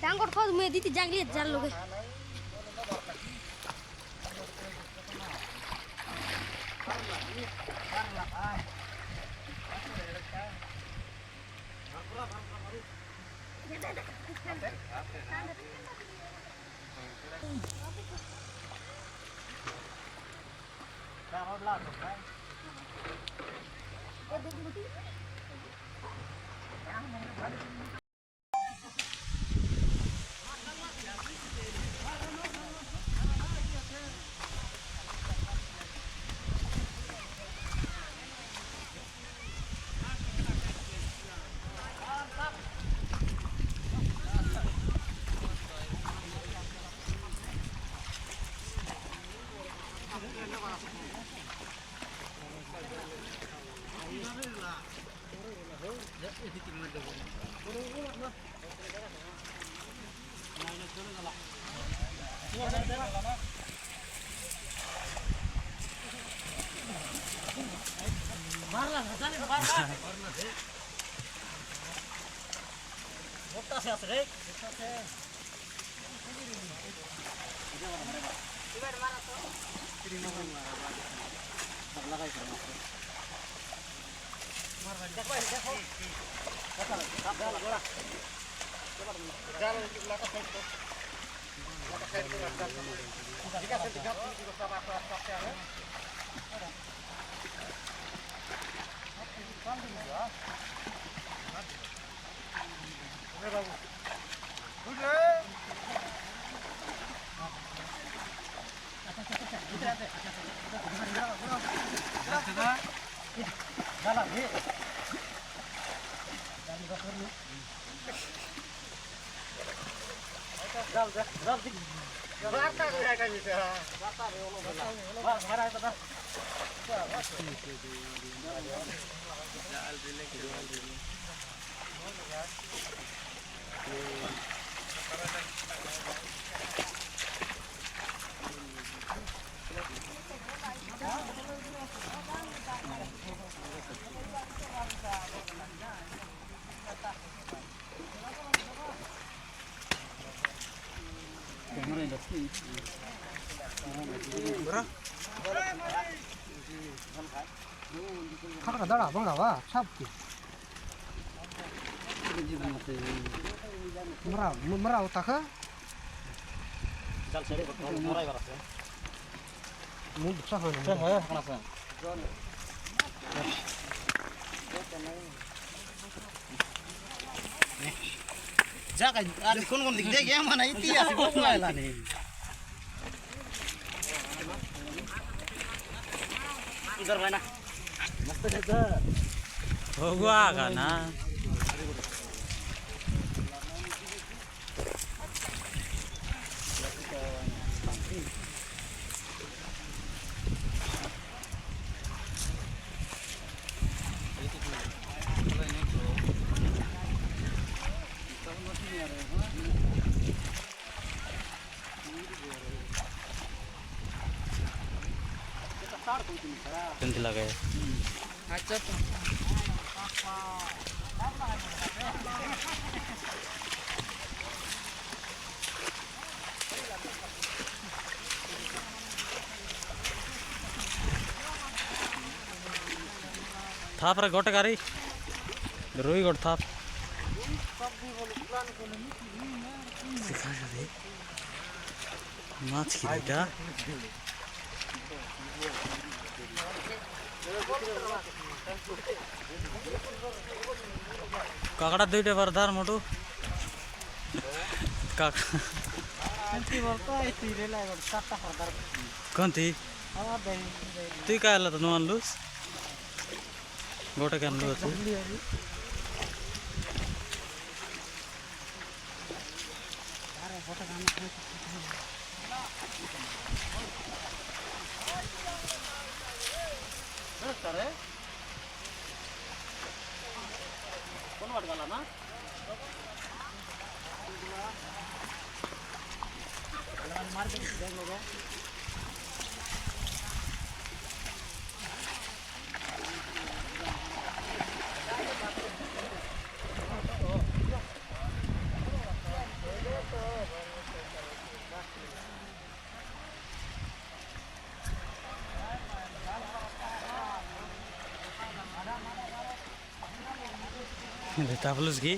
डांगोर खोद में दीती जंगली जल लोगे खाना दाड़ा बंगा वा सब की मरा मरा होता का चल सरे मरा ही बरस मुंह अच्छा है खाना से जा का आज कौन दिख दे गया माना इतिहास बोलना है नहीं इधर भाई ना मस्त है सर होगा का ना Ganti lagi. Acap. Thap ra gote kari. Roi got thap. Sikha jadi. Mach kita. काकड़ा दुईटे बरदार मोटू कौन थी तु काय आला तर आणलूस गोटे काय आणलो तू कोण वाट घाला ना तापलंच घे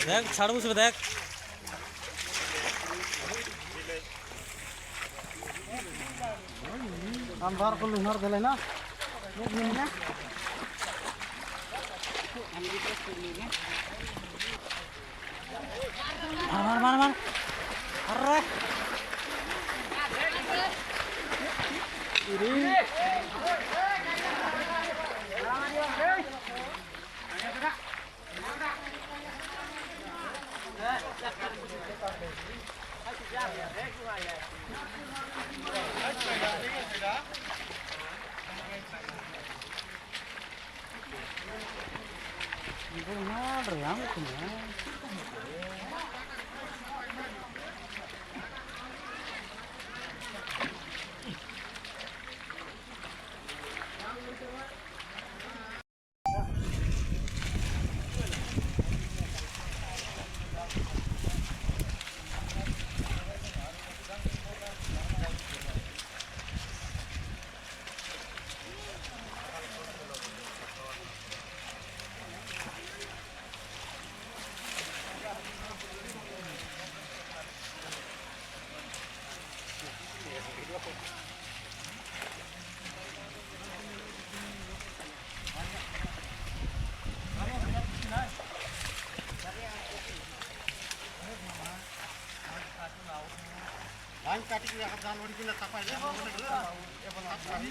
দেখ ছাড় বসবে দেখ अंधार को लुहार दिले ना मार मार मार अरे धान काटी के आप जानवर की ना तपाई ले ये बना काटी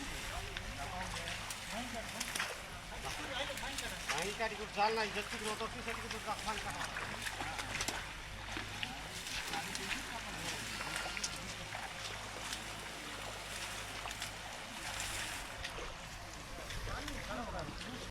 धान काटी को जाल ना जच्ची को तो किसी को तो खान का